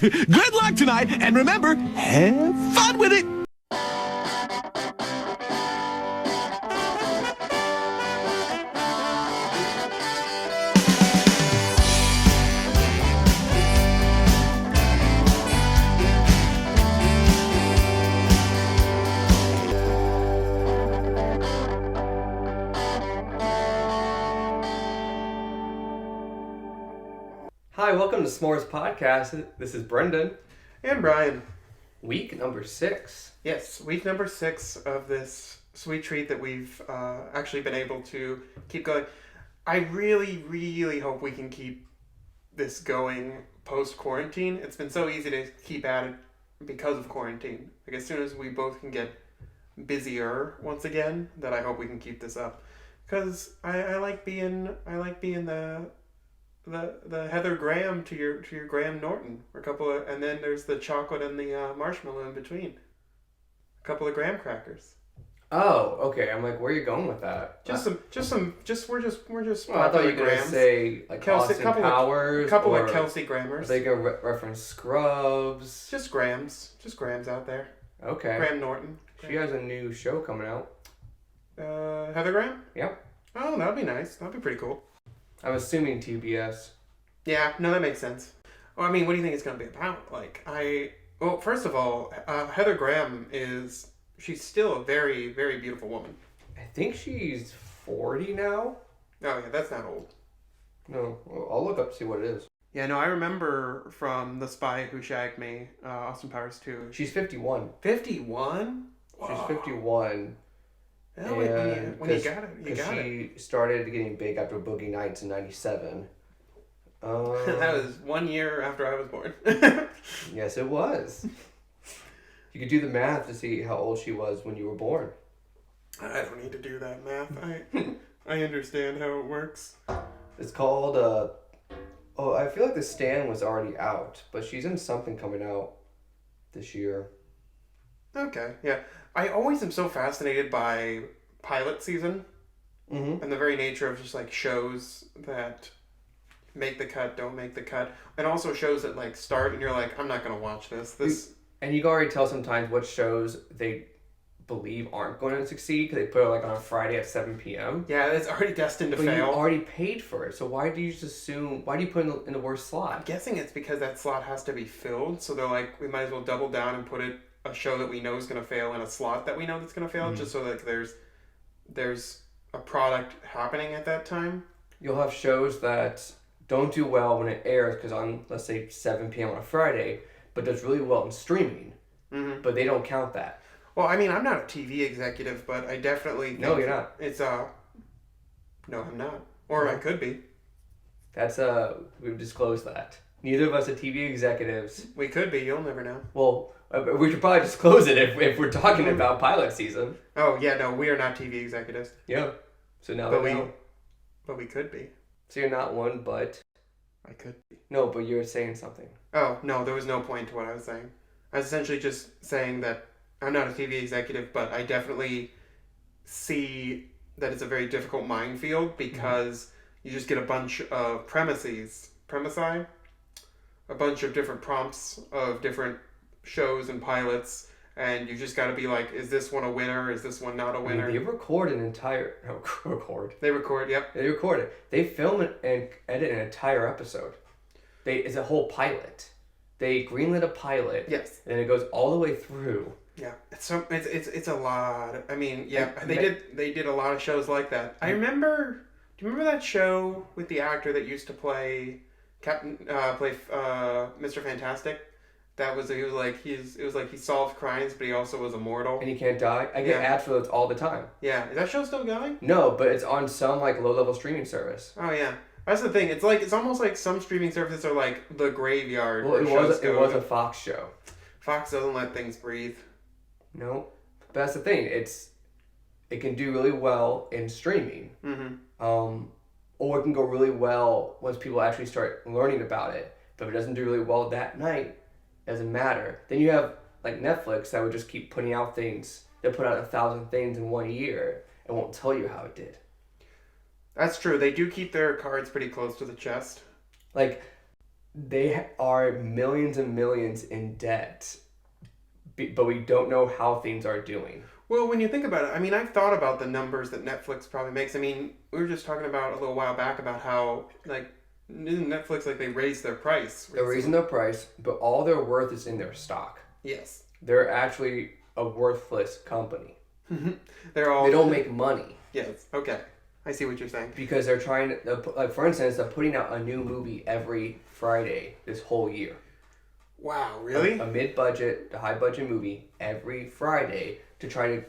Good luck tonight, and remember, have fun with it. Hi, welcome to S'mores Podcast. This is Brendan. And Brian. Week number 6. Yes, week number 6 of this sweet treat that we've actually been able to keep going. I really, really hope we can keep this going post-quarantine. It's been so easy to keep at it because of quarantine. Like, as soon as we both can get busier once again, that I hope we can keep this up. Because I like being the Heather Graham to your Graham Norton, or and then there's the chocolate and the marshmallow in between. A couple of graham crackers. Oh, okay. I'm like, where are you going with that? We're just. Well, I thought you were gonna say like Kelsey, Austin Powers, couple of Kelsey Grammars. Are they gonna reference Scrubs? Just Grahams out there. Okay. Graham Norton. She has a new show coming out. Heather Graham? Yep. Oh, that'd be nice. That'd be pretty cool. I'm assuming TBS. Yeah, no, that makes sense. Well, I mean, what do you think it's going to be about? Well, first of all, Heather Graham she's still a very, very beautiful woman. I think she's 40 now. Oh, yeah, that's not old. No, I'll look up to see what it is. Yeah, no, I remember from The Spy Who Shagged Me, Austin Powers 2. She's 51. 51? She's 51. Yeah, when you got it, you got it. She started getting big after Boogie Nights in 97. That was 1 year after I was born. Yes, it was. You could do the math to see how old she was when you were born. I don't need to do that math. I understand how it works. It's called, I feel like The Stand was already out, but she's in something coming out this year. Okay, yeah. I always am so fascinated by pilot season and the very nature of just like shows that make the cut, don't make the cut, and also shows that like start and you're like, I'm not going to watch this. And you can already tell sometimes what shows they believe aren't going to succeed because they put it like on a Friday at 7 p.m. Yeah, it's already destined to fail. You already paid for it, so why do you just assume? Why do you put it in the worst slot? I'm guessing it's because that slot has to be filled, so they're like, we might as well double down and put a show that we know is going to fail in a slot that we know that's going to fail, just so that there's a product happening at that time. You'll have shows that don't do well when it airs because on, let's say, 7 p.m. on a Friday, but does really well in streaming. But they don't count that. Well, I mean, I'm not a TV executive, but I definitely think No, you're not. It's no, I'm not. Or I could be. That's we've disclosed that. Neither of us are TV executives. We could be. You'll never know. Well, we should probably disclose it if we're talking about pilot season. Oh yeah, no, we are not TV executives. Yeah. So now But we know. But we could be. So you're not one, but I could be. No, but you're saying something. Oh no, there was no point to what I was saying. I was essentially just saying that I'm not a TV executive, but I definitely see that it's a very difficult minefield because you just get a bunch of premisi, a bunch of different prompts of different shows and pilots, and you just got to be like, is this one a winner? Is this one not a winner? They record an entire... They record, yep. They record it. They film it and edit an entire episode. It's a whole pilot. They greenlit a pilot. Yes. And it goes all the way through. Yeah, it's a lot. I mean, yeah, they did a lot of shows like that. I remember. Do you remember that show with the actor that used to play Mr. Fantastic? It was like he solved crimes, but he also was immortal. And he can't die. I get ads for those all the time. Yeah, is that show still going? No, but it's on some like low level streaming service. Oh yeah. That's the thing. It's almost like some streaming services are like the graveyard. Well, it was a Fox show. Fox doesn't let things breathe. No, but that's the thing. It can do really well in streaming. Or it can go really well once people actually start learning about it. But if it doesn't do really well that night, it doesn't matter. Then you have like Netflix that would just keep putting out things. They'll put out 1,000 things in 1 year and won't tell you how it did. That's true. They do keep their cards pretty close to the chest. Like, they are millions and millions in debt, but we don't know how things are doing. Well, when you think about it, I mean, I've thought about the numbers that Netflix probably makes. I mean, we were just talking about a little while back about how, like, Netflix, like, they raised their price. They're raising their price, but all their worth is in their stock. Yes. They're actually a worthless company. They don't make money. Yes. Okay. I see what you're saying. Because they're trying to, like, for instance, they're putting out a new movie every Friday this whole year. Wow, really? A mid-budget, a high-budget movie every Friday to try to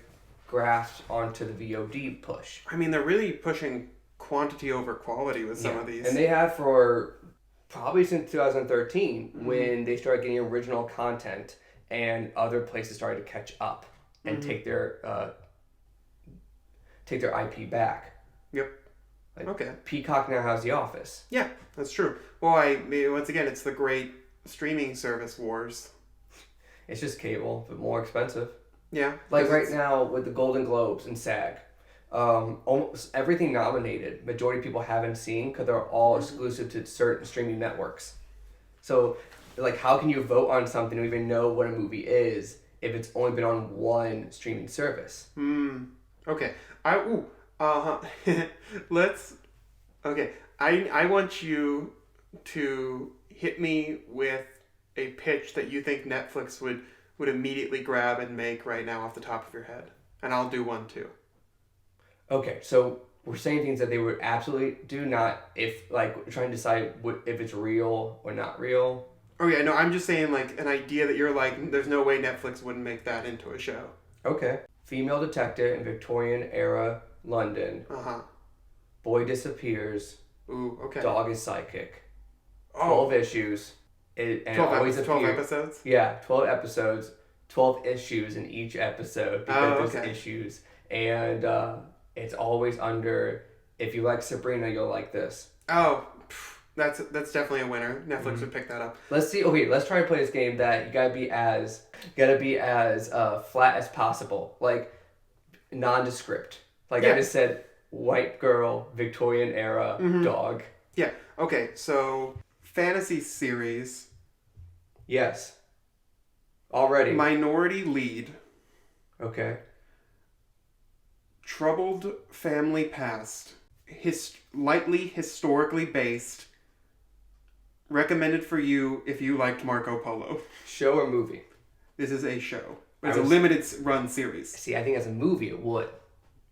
grasp onto the VOD push. I mean, they're really pushing quantity over quality with some of these. And they have for probably since 2013 when they started getting original content and other places started to catch up and take their IP back. Yep. Like, okay. Peacock now has The Office. Yeah, that's true. Well, once again, it's the great streaming service wars. It's just cable, but more expensive. Yeah. Like right now with the Golden Globes and SAG, almost everything nominated, majority of people haven't seen because they're all exclusive to certain streaming networks. So, like, how can you vote on something or even know what a movie is if it's only been on one streaming service? Okay. Let's. Okay. I want you to hit me with a pitch that you think Netflix would immediately grab and make right now off the top of your head. And I'll do one too. Okay, so we're saying things that they would absolutely do not, if, like, trying to decide if it's real or not real. Oh yeah, no, I'm just saying, like, an idea that you're like, there's no way Netflix wouldn't make that into a show. Okay. Female detective in Victorian era London. Boy disappears. Ooh, okay. Dog is psychic. 12 issues. And 12 episodes? Yeah, 12 episodes, 12 issues in each episode because there's issues. And it's always under, if you like Sabrina, you'll like this. Oh, that's definitely a winner. Netflix would pick that up. Let's try to play this game that you gotta be as flat as possible. Like, nondescript. Like I just said, white girl, Victorian era, dog. Yeah, okay, so fantasy series. Yes. Already. Minority lead. Okay. Troubled family past. Lightly historically based. Recommended for you if you liked Marco Polo. Show or movie? This is a show. It's a limited run series. See, I think as a movie it would.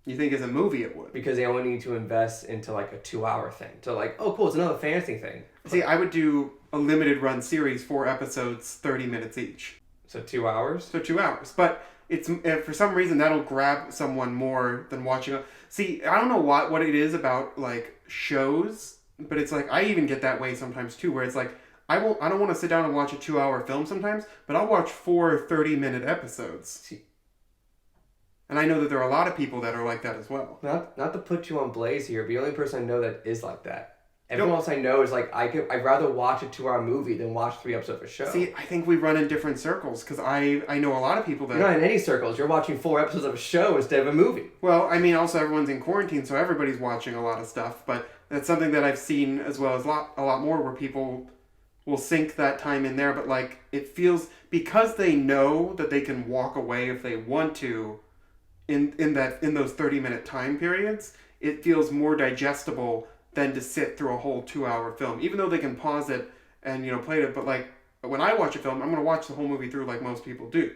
You think as a movie it would? Because they only need to invest into like a 2-hour thing. So like, oh cool, it's another fantasy thing. See, I would do a limited run series, 4 episodes, 30 minutes each. So 2 hours? So 2 hours. But it's for some reason that'll grab someone more than watching a... See, I don't know what it is about like shows, but it's like I even get that way sometimes too, where it's like I don't want to sit down and watch a 2-hour film sometimes, but I'll watch 4 30-minute episodes. See. And I know that there are a lot of people that are like that as well. Not to put you on blaze here, but the only person I know that is like that. Everyone else I know is like, I'd rather watch a 2-hour movie than watch 3 episodes of a show. See, I think we run in different circles, because I know a lot of people that... You're not in any circles. You're watching 4 episodes of a show instead of a movie. Well, I mean, also everyone's in quarantine, so everybody's watching a lot of stuff, but that's something that I've seen as well as a lot more, where people will sink that time in there, but like, it feels... Because they know that they can walk away if they want to, in those 30-minute time periods, it feels more digestible than to sit through a whole 2-hour film. Even though they can pause it and, play it, but like, when I watch a film, I'm going to watch the whole movie through like most people do.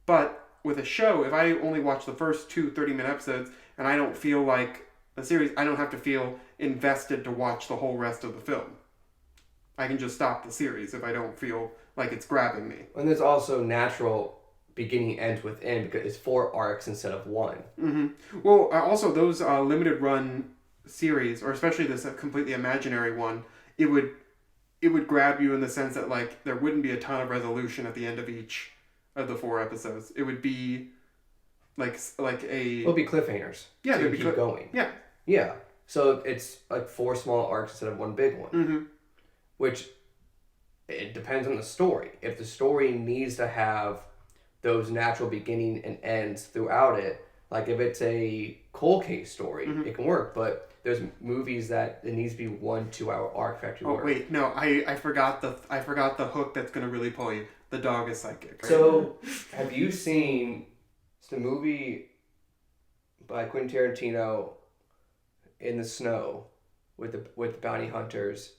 But with a show, if I only watch the first 2 30-minute episodes and I don't feel like a series, I don't have to feel invested to watch the whole rest of the film. I can just stop the series if I don't feel like it's grabbing me. And there's also natural beginning ends within, because it's 4 arcs instead of 1. Mm-hmm. Well, also those limited run series, or especially this completely imaginary one, it would grab you in the sense that like there wouldn't be a ton of resolution at the end of each of the 4 episodes. It would be like a... It'll be cliffhangers. Yeah, so they'd be keep going. Yeah. Yeah. So it's like 4 small arcs instead of 1 big one. Mm-hmm. Which, it depends on the story. If the story needs to have those natural beginning and ends throughout it, like if it's a cold case story, it can work. But there's movies that it needs to be 1-2 hour arc for actually Oh work. wait, no, I forgot the hook that's gonna really pull you. The dog is psychic. Right? So, have you seen the movie by Quentin Tarantino, In the Snow, with the bounty hunters?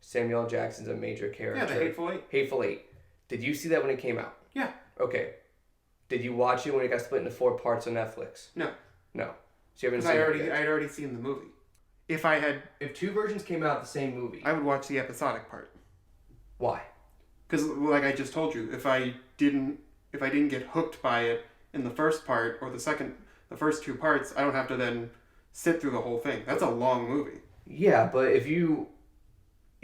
Samuel L. Jackson's a major character. Yeah, the Hateful Eight. Hateful Eight. Did you see that when it came out? Yeah. Okay. Did you watch it when it got split into 4 parts on Netflix? No. No. So you haven't Because seen it yet. I'd already seen the movie. If 2 versions came out the same movie, I would watch the episodic part. why? Because, like I just told you, if I didn't get hooked by it in the first part or the first 2 parts, I don't have to then sit through the whole thing. That's a long movie. Yeah, but if you're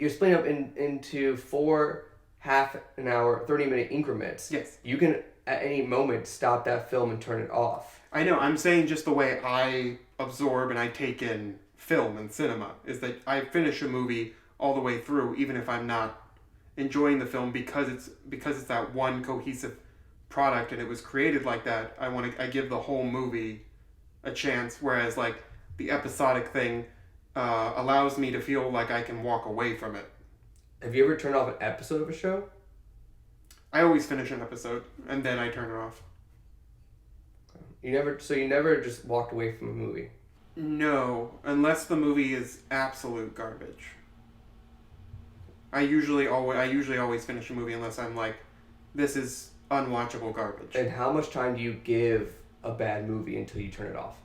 splitting up into 4 half an hour, 30-minute increments. Yes. You can at any moment stop that film and turn it off. I know. I'm saying just the way I absorb and I take in film and cinema is that I finish a movie all the way through, even if I'm not enjoying the film, because it's that one cohesive product and it was created like that. I give the whole movie a chance, whereas like the episodic thing allows me to feel like I can walk away from it. Have you ever turned off an episode of a show? I always finish an episode and then I turn it off. You never just walked away from a movie? No, unless the movie is absolute garbage. I usually always finish a movie unless I'm like, this is unwatchable garbage. And how much time do you give a bad movie until you turn it off?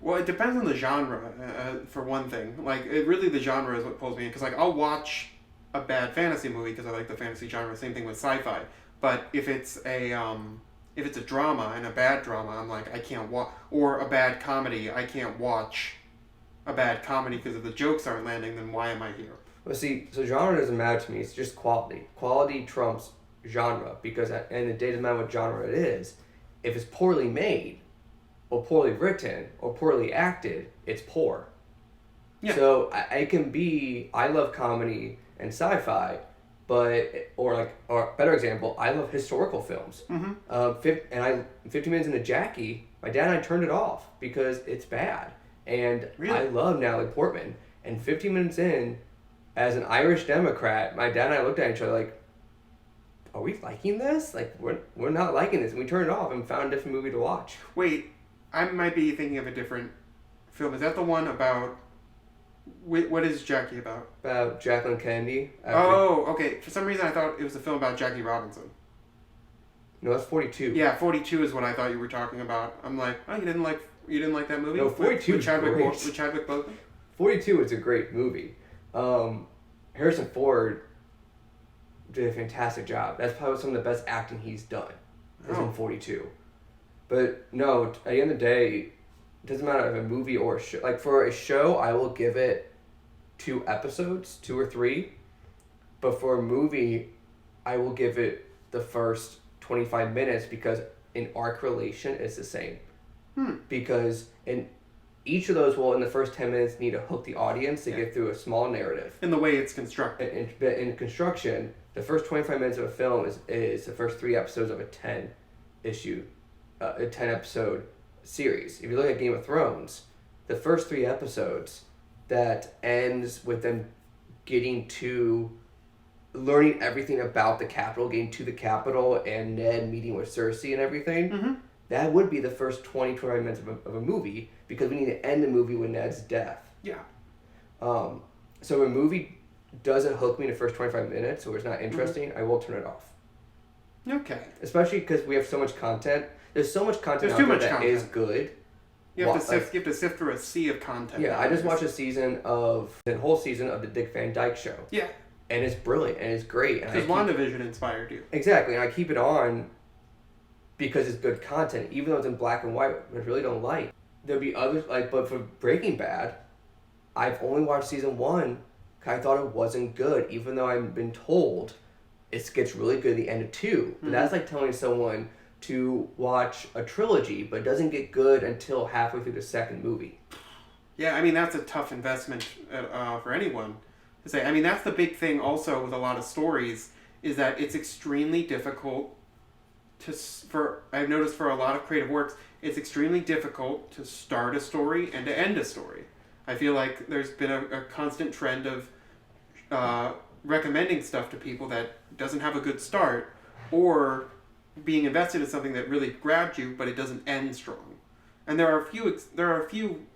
Well, it depends on the genre, for one thing. Like, the genre is what pulls me in. Because, like, I'll watch a bad fantasy movie because I like the fantasy genre. Same thing with sci-fi. But if it's a drama and a bad drama, I'm like, I can't watch. Or a bad comedy, I can't watch a bad comedy because if the jokes aren't landing, then why am I here? Well, see, so genre doesn't matter to me. It's just quality. Quality trumps genre because at the end of the day, it doesn't matter what genre it is. If it's poorly made, or poorly written, or poorly acted, it's poor. Yeah. So I love comedy and sci-fi, or better example, I love historical films. Mm-hmm. 50 minutes into Jackie, my dad and I turned it off because it's bad. And really? I love Natalie Portman. And 15 minutes in, as an Irish Democrat, my dad and I looked at each other like, are we liking this? Like, we're not liking this. And we turned it off and found a different movie to watch. Wait, I might be thinking of a different film. Is that the one about... What is Jackie about? About Jacqueline Kennedy. Oh, okay. For some reason I thought it was a film about Jackie Robinson. No, that's 42. Yeah, 42 is what I thought you were talking about. I'm like, oh, you didn't like that movie? No, 42 with Chadwick great. With Chadwick Boseman? 42 is a great movie. Harrison Ford did a fantastic job. That's probably some of the best acting he's done. Is in 42. But no, at the end of the day, it doesn't matter if a movie or a show. Like for a show, I will give it 2 episodes, 2 or 3. But for a movie, I will give it the first 25 minutes because in arc relation, it's the same. Because in each of those will, in the first 10 minutes, need to hook the audience to get through a small narrative. In the way it's constructed. In construction, the first 25 minutes of a film is the first 3 episodes of a 10 episode series. If you look at Game of Thrones, the first 3 episodes that ends with them getting to learning everything about the capital, getting to the capital, and Ned meeting with Cersei and everything. Mm-hmm. That would be the first 20-25 minutes of a movie because we need to end the movie with Ned's death. Yeah. So if a movie doesn't hook me in the first 25 minutes or it's not interesting, I will turn it off. Okay. Especially because we have so much content. There's so much content out there that is good. You have to sift through a sea of content. Yeah, I just watched the whole season of the Dick Van Dyke Show. Yeah. And it's brilliant and it's great. Because WandaVision inspired you. Exactly, and I keep it on because it's good content, even though it's in black and white, which I really don't like. There'll be others, but for Breaking Bad, I've only watched season 1 because I thought it wasn't good, even though I've been told it gets really good at the end of 2. But that's like telling someone to watch a trilogy, but it doesn't get good until halfway through the second movie. Yeah, I mean, that's a tough investment for anyone to say. I mean, that's the big thing also with a lot of stories, is that it's extremely difficult I've noticed for a lot of creative works, it's extremely difficult to start a story and to end a story. I feel like there's been a constant trend of recommending stuff to people that doesn't have a good start, or being invested in something that really grabbed you, but it doesn't end strong. And there are a few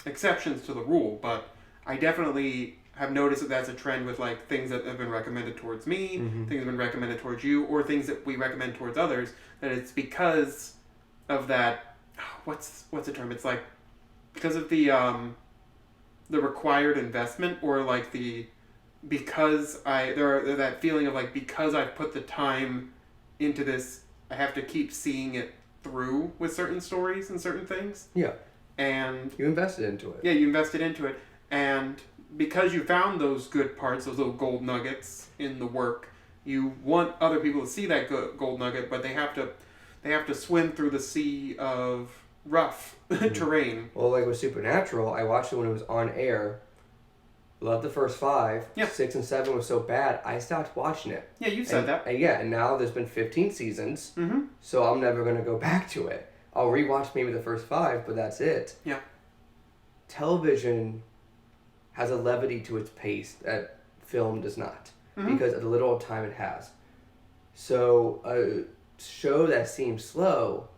exceptions to the rule, but I definitely have noticed that that's a trend with like things that have been recommended towards me, things that have been recommended towards you, or things that we recommend towards others. That it's because of that. What's the term? It's like because of the required investment, or like that feeling of like, because I've put the time into this, I have to keep seeing it through with certain stories and certain things. Yeah. And you invested into it. Yeah, you invested into it. And because you found those good parts, those little gold nuggets in the work, you want other people to see that gold nugget, but they have to swim through the sea of rough terrain. Well, like with Supernatural, I watched it when it was on air. Loved the first 5. Yeah. 6 and 7 was so bad, I stopped watching it. Yeah, you said that. And now there's been 15 seasons, so I'm never going to go back to it. I'll rewatch maybe the first 5, but that's it. Yeah. Television has a levity to its pace that film does not, because of the little time it has. So a show that seems slow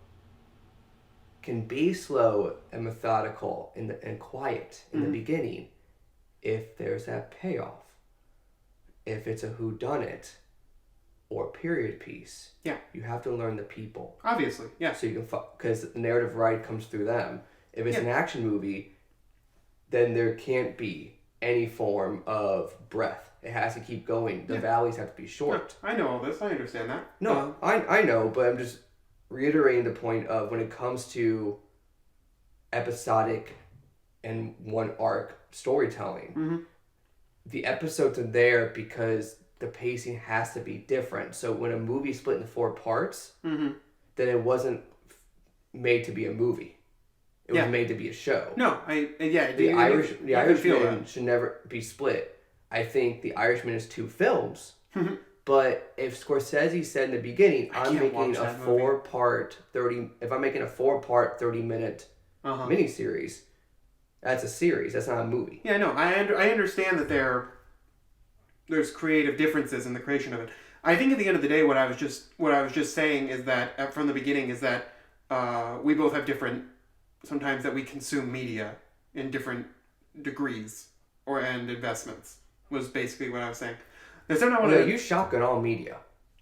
can be slow and methodical and quiet in the beginning, if there's that payoff. If it's a whodunit or period piece, you have to learn the people. Obviously, yeah. So you can, because the narrative ride comes through them. If it's an action movie, then there can't be any form of breath. It has to keep going. The valleys have to be short. I know all this. I understand that. No, I know, but I'm just reiterating the point of when it comes to episodic and one arc storytelling, the episodes are there because the pacing has to be different. So when a movie split into 4 parts, then it wasn't made to be a movie. It was made to be a show. No, The Irishman should never be split. I think The Irishman is 2 films. But if Scorsese said in the beginning, I'm making a 4-part 30-minute miniseries, that's a series. That's not a movie. Yeah, no, I understand that there's creative differences in the creation of it. I think at the end of the day, what I was just saying is that from the beginning is that we both have different, sometimes that we consume media in different degrees and investments, was basically what I was saying. You shotgun all media.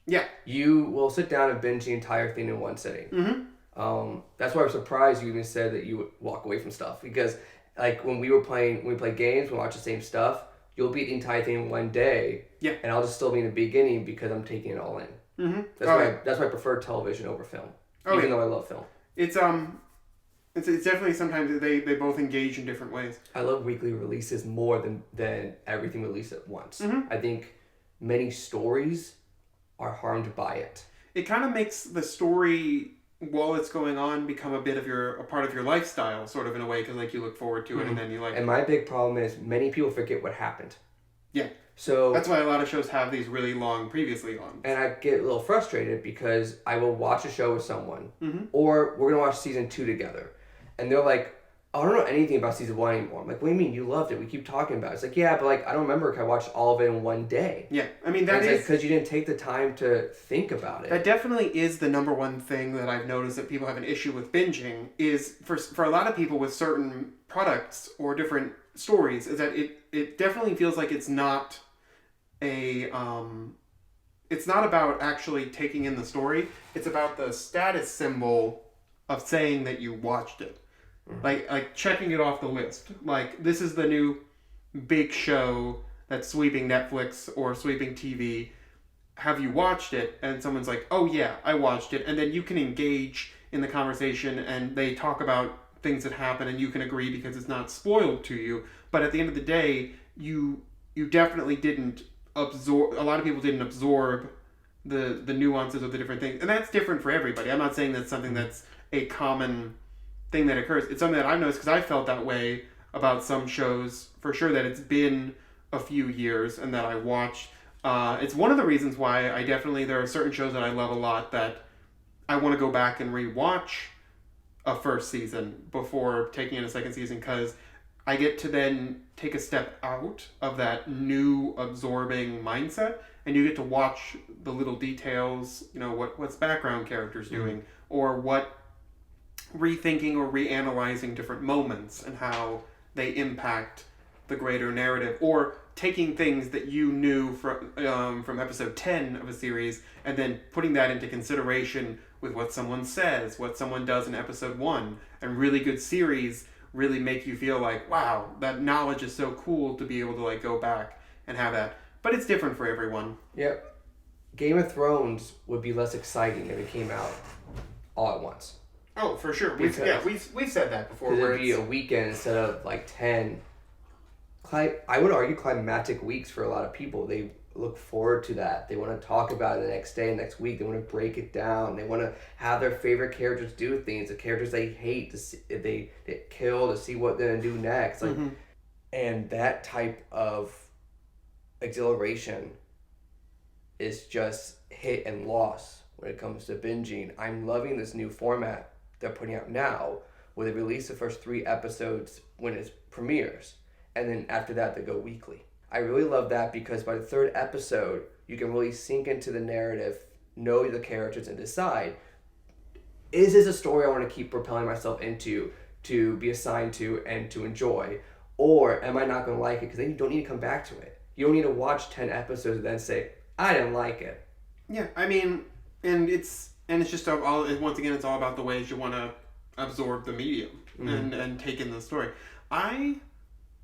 Yeah. You will sit down and binge the entire thing in one sitting. That's why I was surprised you even said that you would walk away from stuff, because like when we play games, we watch the same stuff, you'll beat the entire thing in one day. Yeah. And I'll just still be in the beginning because I'm taking it all in. That's why I prefer television over film. Even though I love film. It's definitely sometimes they both engage in different ways. I love weekly releases more than everything released at once. I think many stories are harmed by it. It kind of makes the story, while it's going on, become a part of your lifestyle, sort of in a way, because like you look forward to it and then you like. And my big problem is many people forget what happened. Yeah. So that's why a lot of shows have these really long, previously on. And I get a little frustrated because I will watch a show with someone, or we're gonna watch season 2 together, and they're like, I don't know anything about season 1 anymore. I'm like, what do you mean? You loved it. We keep talking about it. It's like, yeah, but like I don't remember if I watched all of it in one day. Yeah, I mean that is because you didn't take the time to think about it. That definitely is the number one thing that I've noticed that people have an issue with binging is for a lot of people with certain products or different stories is that it definitely feels like it's not it's not about actually taking in the story. It's about the status symbol of saying that you watched it. Like checking it off the list. Like, this is the new big show that's sweeping Netflix or sweeping TV. Have you watched it? And someone's like, oh yeah, I watched it. And then you can engage in the conversation and they talk about things that happen and you can agree because it's not spoiled to you. But at the end of the day, you definitely didn't absorb, a lot of people didn't absorb the nuances of the different things. And that's different for everybody. I'm not saying that's something that's a common thing that occurs. It's something that I've noticed because I felt that way about some shows for sure, that it's been a few years and that I watched. It's one of the reasons why there are certain shows that I love a lot that I want to go back and rewatch a first season before taking in a second season, because I get to then take a step out of that new absorbing mindset, and you get to watch the little details, what's background characters doing, or what rethinking or reanalyzing different moments and how they impact the greater narrative, or taking things that you knew from episode 10 of a series and then putting that into consideration with what someone says, what someone does in episode 1. And really good series really make you feel like, wow, that knowledge is so cool to be able to like go back and have that. But it's different for everyone. Yep. Game of Thrones would be less exciting if it came out all at once. Oh, for sure. We've said that before. Because it'd be a weekend instead of like 10. I would argue climactic weeks for a lot of people. They look forward to that. They want to talk about it the next day, next week. They want to break it down. They want to have their favorite characters do things. The characters they hate, to see if they get killed, to see what they're going to do next. Like, and that type of exhilaration is just hit and loss when it comes to binging. I'm loving this new format they're putting out now, where they release the first 3 episodes when it premieres, and then after that they go weekly. I really love that because by the 3rd episode, you can really sink into the narrative, know the characters, and decide, is this a story I want to keep propelling myself into, to be assigned to, and to enjoy, or am I not going to like it? Because then you don't need to come back to it. You don't need to watch 10 episodes and then say, I didn't like it. Yeah, I mean, and it's just all, once again, it's all about the ways you want to absorb the medium and take in the story. I'm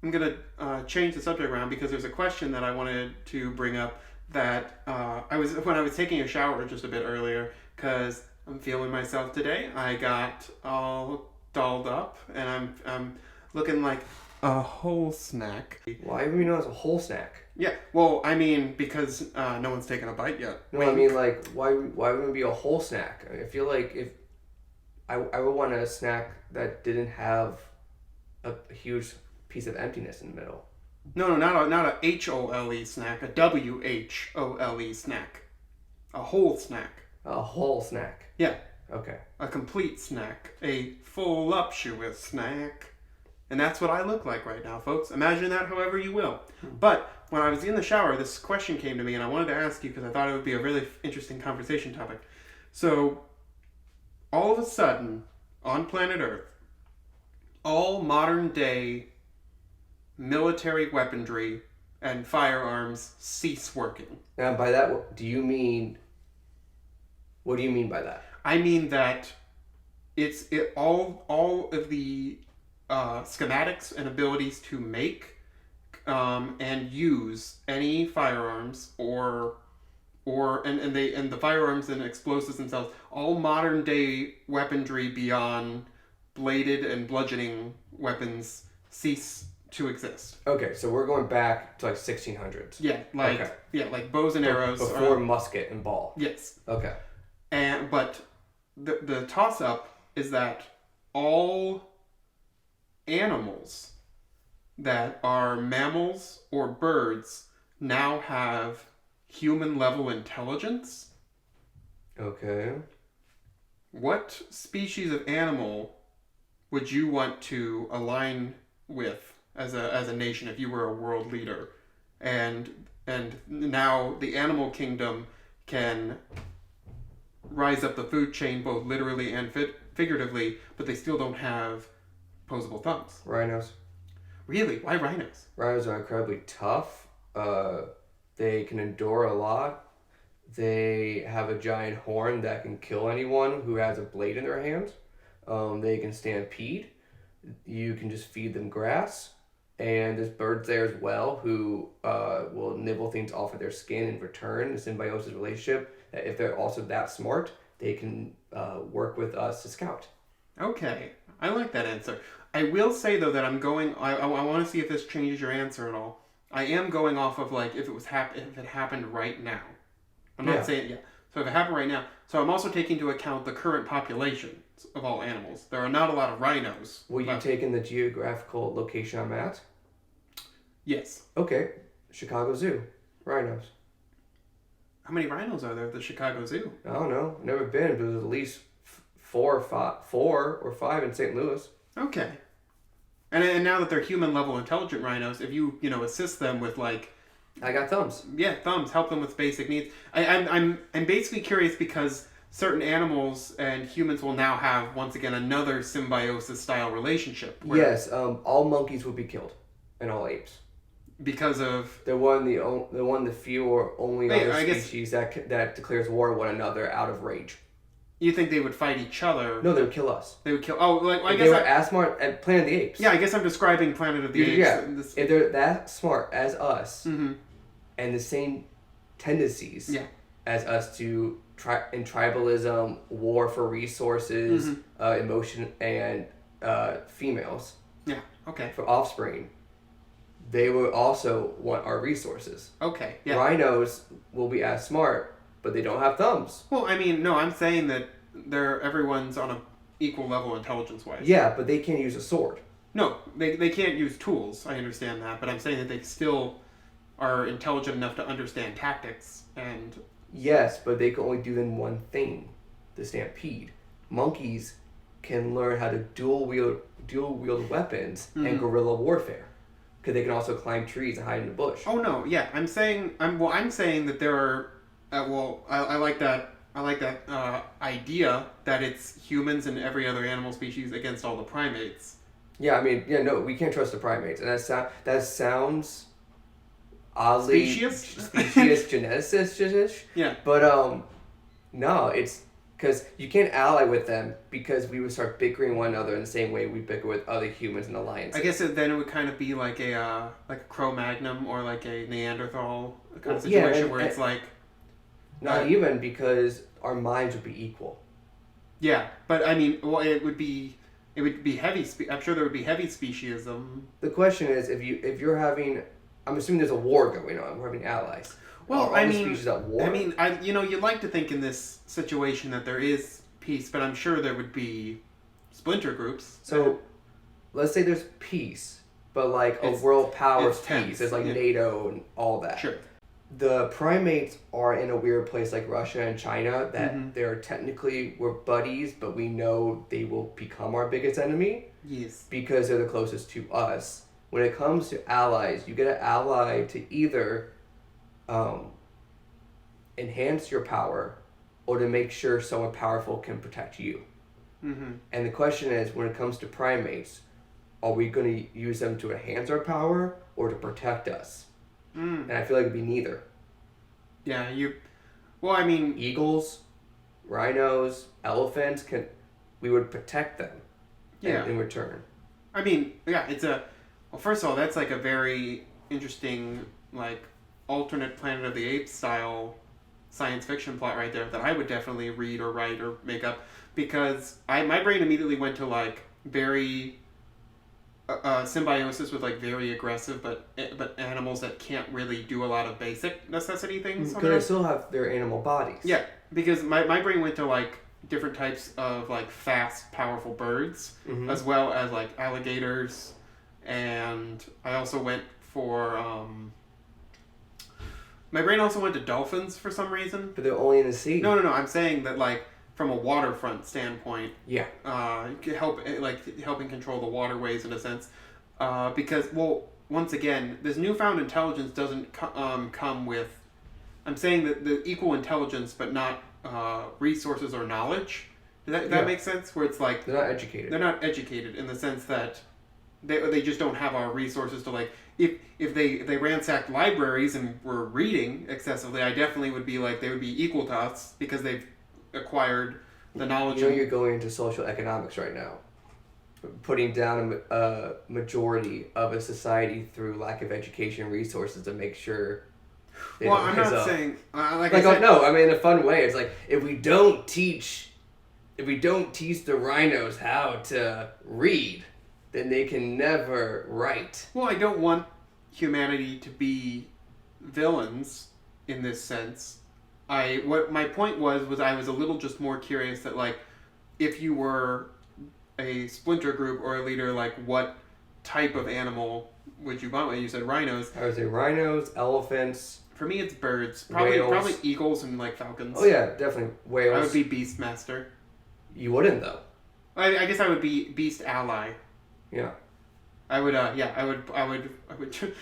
going to change the subject around because there's a question that I wanted to bring up that when I was taking a shower just a bit earlier, because I'm feeling myself today. I got all dolled up and I'm looking like a whole snack. Why do we know it's a whole snack? Yeah, well, I mean, because no one's taken a bite yet. No, I mean, like, why would it be a whole snack? I feel like if I would want a snack that didn't have a huge piece of emptiness in the middle. No, not a HOLE snack, a WHOLE snack. A whole snack. A whole snack. Yeah. Okay. A complete snack. A voluptuous snack. And that's what I look like right now, folks. Imagine that however you will. But when I was in the shower, this question came to me, and I wanted to ask you because I thought it would be a really interesting conversation topic. So, all of a sudden, on planet Earth, all modern day military weaponry and firearms cease working. Now, by that, what do you mean by that? I mean that all of the schematics and abilities to make and use any firearms and the firearms and explosives themselves, all modern day weaponry beyond bladed and bludgeoning weapons cease to exist. Okay, so we're going back to like 1600s. Yeah, like bows and arrows before musket and ball. Yes. Okay. But the toss up is that all animals that are mammals or birds now have human level intelligence. Okay. What species of animal would you want to align with as a nation if you were a world leader? And now the animal kingdom can rise up the food chain both literally and figuratively, but they still don't have opposable thumbs. Rhinos. Really? Why rhinos? Rhinos are incredibly tough. They can endure a lot. They have a giant horn that can kill anyone who has a blade in their hands. They can stampede. You can just feed them grass. And there's birds there as well who will nibble things off of their skin in return. The symbiosis relationship. If they're also that smart, they can work with us to scout. Okay. I like that answer. I will say, though, that I want to see if this changes your answer at all. I am going off of, like, if it happened right now. I'm not saying, yeah. So if it happened right now. So I'm also taking into account the current populations of all animals. There are not a lot of rhinos. Will you take in the geographical location I'm at? Yes. Okay. Chicago Zoo. Rhinos. How many rhinos are there at the Chicago Zoo? I don't know. Never been, but there's at least four or five in St. Louis. Okay. And now that they're human-level intelligent rhinos, if you assist them with like... I got thumbs. Yeah, thumbs. Help them with basic needs. I'm basically curious because certain animals and humans will now have, once again, another symbiosis-style relationship. Yes, all monkeys would be killed, and all apes. Because of... They're one of the few or only other species that declares war on one another out of rage. You think they would fight each other? No, they would kill us. They would kill... Oh, like, I if guess... they were as smart at Planet of the Apes. Yeah, I guess I'm describing Planet of the Apes. Yeah, This... if they're that smart as us, Mm-hmm. and the same tendencies Yeah. as us to in tribalism, war for resources, Mm-hmm. Emotion, and females Yeah, okay. for offspring, they would also want our resources. Okay, yeah. Rhinos will be as smart, but they don't have thumbs. Well, I mean, no, I'm saying that everyone's on a equal level intelligence-wise. Yeah, but they can't use a sword. No, they can't use tools, I understand that, but I'm saying that they still are intelligent enough to understand tactics, and... Yes, but they can only do then one thing, the stampede. Monkeys can learn how to dual wield weapons and guerrilla warfare, because they can also climb trees and hide in the bush. Oh no, yeah, I'm saying that there are, I like that idea that it's humans and every other animal species against all the primates. Yeah, I mean, no, we can't trust the primates, and that sounds oddly Specious, geneticist-ish. Yeah. But no, it's because you can't ally with them because we would start bickering one another in the same way we bicker with other humans and alliances. I guess then it would kind of be like a Cro-Magnon or like a Neanderthal kind of situation where it's like... Not even, because our minds would be equal. Yeah, but I mean, well, it would be heavy. I'm sure there would be heavy speciesism. The question is, if you're having, I'm assuming there's a war going on. We're having allies. Well, I mean, species at war? I mean, you'd like to think in this situation that there is peace, but I'm sure there would be splinter groups. So, let's say there's peace, but like a world power peace. There's like NATO and all that. Sure. The primates are in a weird place like Russia and China that they're technically, we're buddies, but we know they will become our biggest enemy. Yes. Because they're the closest to us. When it comes to allies, you get an ally to either enhance your power or to make sure someone powerful can protect you. Mm-hmm. And the question is, when it comes to primates, are we going to use them to enhance our power or to protect us? And I feel like it'd be neither. Yeah, well, I mean... Eagles, rhinos, elephants, we would protect them in return. I mean, yeah, well, first of all, that's like a very interesting, like, alternate Planet of the Apes style science fiction plot right there that I would definitely read or write or make up, because my brain immediately went to, like, very... symbiosis with like very aggressive but animals that can't really do a lot of basic necessity things. Because they still have their animal bodies. Yeah, because my brain went to like different types of like fast, powerful birds, as well as like alligators, and I also went for my brain also went to dolphins for some reason. But they're only in the sea. No. I'm saying that like from a waterfront standpoint, helping control the waterways in a sense, because once again, this newfound intelligence doesn't come with. I'm saying that the equal intelligence, but not resources or knowledge. Does that make sense? Where it's like they're not educated. They're not educated in the sense that they just don't have our resources to like. If they ransacked libraries and were reading excessively, I definitely would be like they would be equal to us because they've acquired the knowledge. You're going into social economics right now, putting down a majority of a society through lack of education and resources to make sure they don't I'm rise not up. saying no, I mean in a fun way. It's like if we don't teach the rhinos how to read, then they can never write. Well, I don't want humanity to be villains in this sense. What my point was I was a little just more curious that like if you were a splinter group or a leader, like what type of animal would you want? You said rhinos. I would say rhinos, elephants. For me, it's birds. Probably eagles and like falcons. Oh yeah, definitely whales. I would be Beastmaster. You wouldn't though. I guess I would be Beast Ally. Yeah. I would. I would.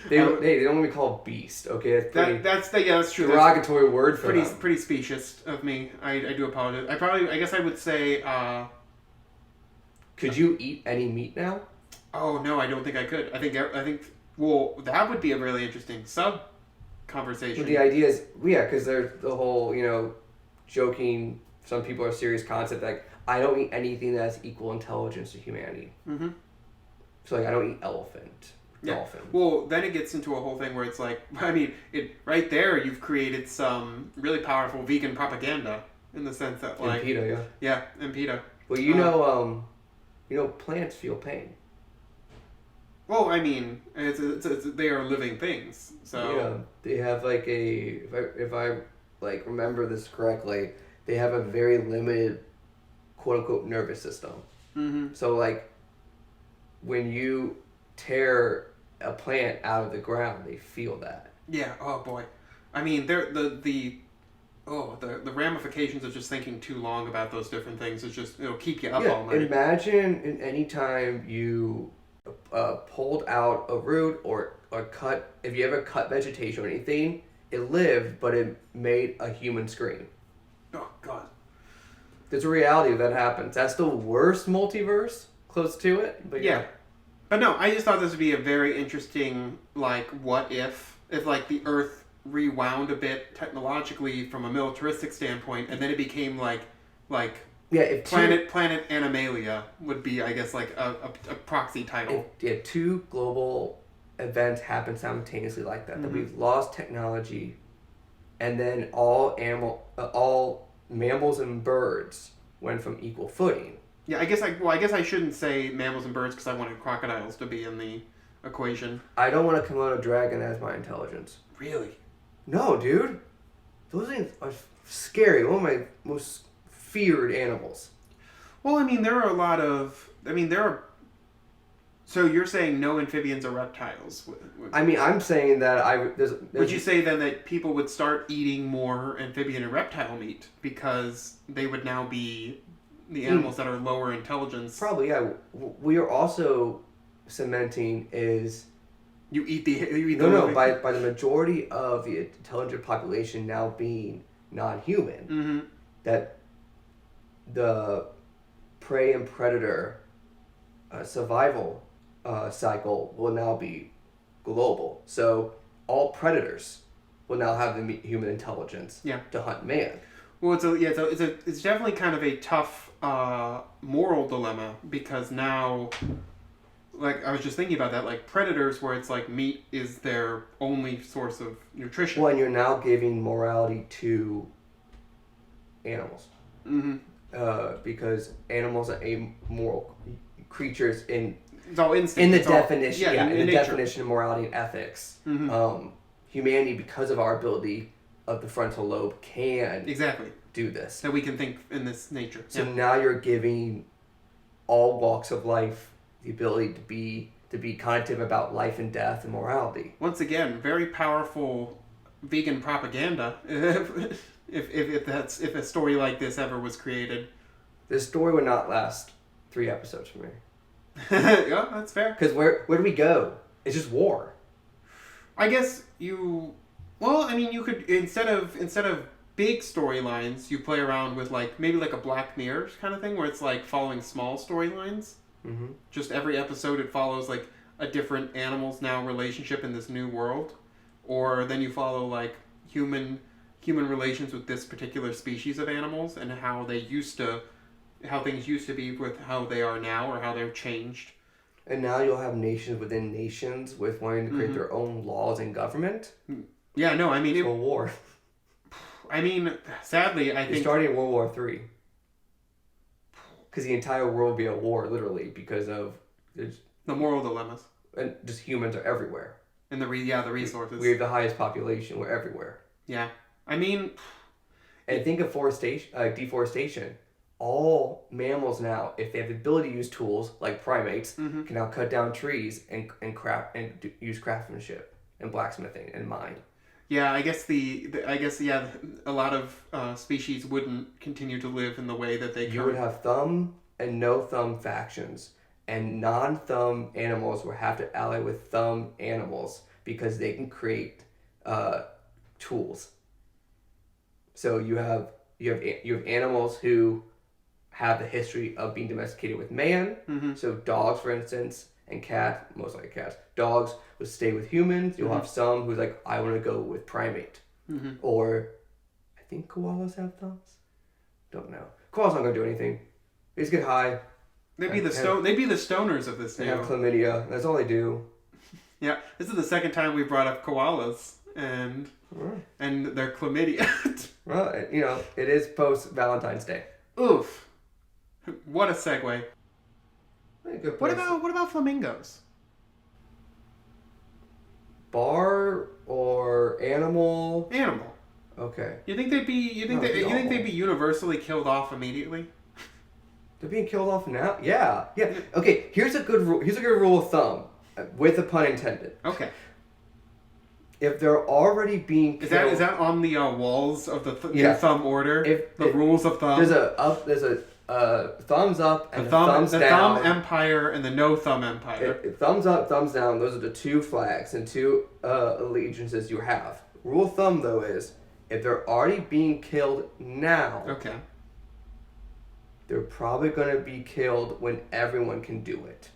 They don't want to be called beast. Okay, That's true. Derogatory word for pretty them. pretty specious of me. I do apologize. I guess I would say. Could you eat any meat now? Oh no, I don't think I could. I think. Well, that would be a really interesting conversation. But the idea is, because there's the whole joking. Some people are serious concept like I don't eat anything that has equal intelligence to humanity. Mm-hmm. So I don't eat dolphin. Well, then it gets into a whole thing where it's like, right there you've created some really powerful vegan propaganda in the sense that like. And PETA, yeah. And PETA. Well, plants feel pain. Well, they are living things, so. Yeah, they have like if I remember this correctly, they have a very limited, quote unquote, nervous system. Mm-hmm. So when you tear a plant out of the ground, they feel that. Yeah. Oh boy. The ramifications of just thinking too long about those different things is just it'll keep you up all night. Imagine any time you pulled out a root or cut, if you ever cut vegetation or anything, it lived, but it made a human scream. Oh God. There's a reality that happens. That's the worst multiverse close to it. But yeah. But no, I just thought this would be a very interesting, what if the Earth rewound a bit technologically from a militaristic standpoint, and then it became if Planet Animalia would be, I guess, a proxy title. If two global events happen simultaneously like that, that we've lost technology, and then all mammals and birds went from equal footing. Yeah, I guess I shouldn't say mammals and birds because I wanted crocodiles to be in the equation. I don't want a Komodo dragon as my intelligence. Really? So dude. Those things are scary. One of my most feared animals. Well, there are a lot of... So you're saying no amphibians or reptiles? I'm saying that Would you say then that people would start eating more amphibian and reptile meat because they would now be the animals that are lower intelligence? Probably, yeah. We are also cementing is... You eat by the majority of the intelligent population now being non-human, mm-hmm. that the prey and predator survival cycle will now be global. So all predators will now have the human intelligence to hunt man. Well, it's definitely kind of a tough moral dilemma because now, I was just thinking about that, predators where it's meat is their only source of nutrition. Well, and you're now giving morality to animals. Mm-hmm. Because animals are amoral creatures in definition. In the definition of morality and ethics. Mm-hmm. Humanity, because of our ability of the frontal lobe, can do this. That we can think in this nature. So now you're giving all walks of life the ability to be cognitive about life and death and morality. Once again, very powerful vegan propaganda. If a story like this ever was created, this story would not last 3 episodes for me. Yeah, that's fair. Because where do we go? It's just war. I guess you could instead of big storylines, you play around with maybe a Black Mirror kind of thing where it's following small storylines. Mm-hmm. Just every episode it follows a different animals now relationship in this new world, or then you follow human relations with this particular species of animals and how things used to be with how they are now or how they've changed. And now you'll have nations within nations with wanting to create mm-hmm. their own laws and government. Yeah, no, it's a war. Sadly, I think... starting in World War III. Because the entire world will be at war, literally, because of... the moral dilemmas. And just humans are everywhere. And the resources. We have the highest population. We're everywhere. Yeah. And think of deforestation. All mammals now, if they have the ability to use tools, like primates, mm-hmm. can now cut down trees and use craftsmanship and blacksmithing and mine. Yeah, I guess a lot of species wouldn't continue to live in the way that they You would have thumb and no thumb factions, and non-thumb animals will have to ally with thumb animals because they can create tools. So you have animals who have the history of being domesticated with man. Mm-hmm. So dogs, for instance, and cats, most likely cats. Dogs would stay with humans. You'll have some who's like, I want to go with primate. Mm-hmm. Or I think koalas have thumbs. Don't know. Koalas aren't gonna do anything. They just get high. They'd be the stoners of this They deal. have chlamydia. That's all they do. Yeah, this is the second time we brought up koalas and their chlamydia. Well, it is post Valentine's Day. Oof. What a segue. Good What place. about flamingos? Bar or animal? Animal. Okay. You think they'd be universally killed off immediately? They're being killed off now? Yeah. Okay, here's a good rule of thumb, with a pun intended. Okay. If they're already being killed... Is that on the walls of the Yeah. thumb order? Rules of thumb? There's a thumbs up and the thumbs the down. thumb empire and the no thumb empire. Thumbs up, thumbs down, those are the two flags and two allegiances you have. Rule of thumb, though, is if they're already being killed now... Okay. They're probably going to be killed when everyone can do it.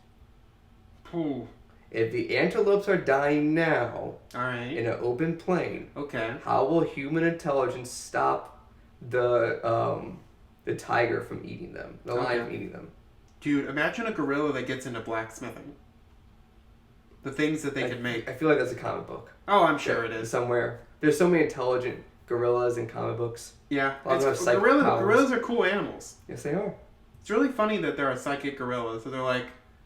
Ooh. If the antelopes are dying now, All right. in an open plain, Okay. how will human intelligence stop the tiger from eating them, the lion from eating them? Dude, imagine a gorilla that gets into blacksmithing. The things that they could make. I feel like that's a comic book. Oh, I'm sure it is. Somewhere. There's so many intelligent gorillas in comic books. Yeah. A lot of them have psychic powers. Gorillas are cool animals. Yes, they are. It's really funny that there are psychic gorillas. So they're like,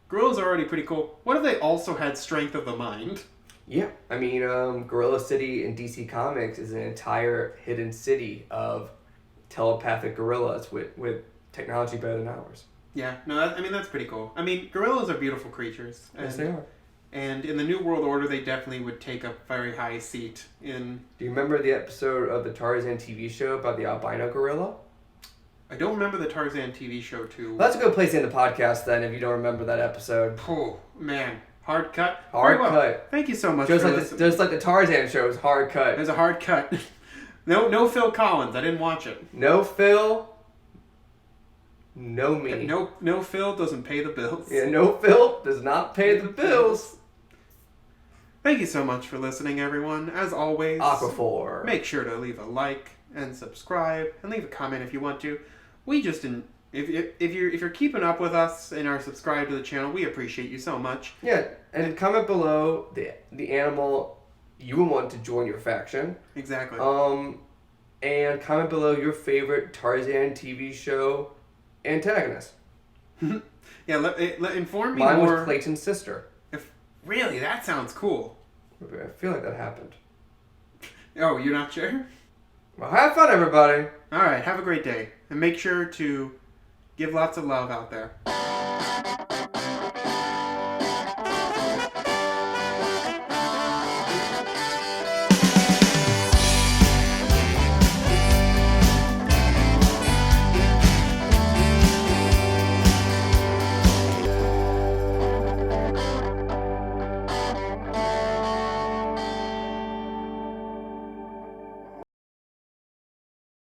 gorillas are already pretty cool. What if they also had strength of the mind? Yeah. I mean, Gorilla City in DC Comics is an entire hidden city of telepathic gorillas with technology better than ours. Yeah. No, that's pretty cool. I mean, gorillas are beautiful creatures. Yes, they are. And in the New World Order, they definitely would take a very high seat in... Do you remember the episode of the Tarzan TV show about the albino gorilla? I don't remember the Tarzan TV show too. Well, that's a good place to end the podcast then if you don't remember that episode. Oh, man. Hard cut? Hard Very well. cut. Thank you so much Just for like listening. just like the Tarzan show is hard cut. There's a hard cut. No Phil Collins. I didn't watch it. No Phil, no me. No Phil doesn't pay the bills. Yeah, no Phil does not pay the bills. Thank you so much for listening, everyone. As always, Aquaphor. make sure to leave a like and subscribe and leave a comment if you want to. We just if you're keeping up with us and are subscribed to the channel, we appreciate you so much. Yeah, and comment below the animal you would want to join your faction. Exactly. And comment below your favorite Tarzan TV show antagonist. Yeah, let inform me Mine more. was Clayton's sister. Really, that sounds cool. I feel like that happened. Oh, you're not sure? Well, have fun, everybody. All right, have a great day. And make sure to give lots of love out there.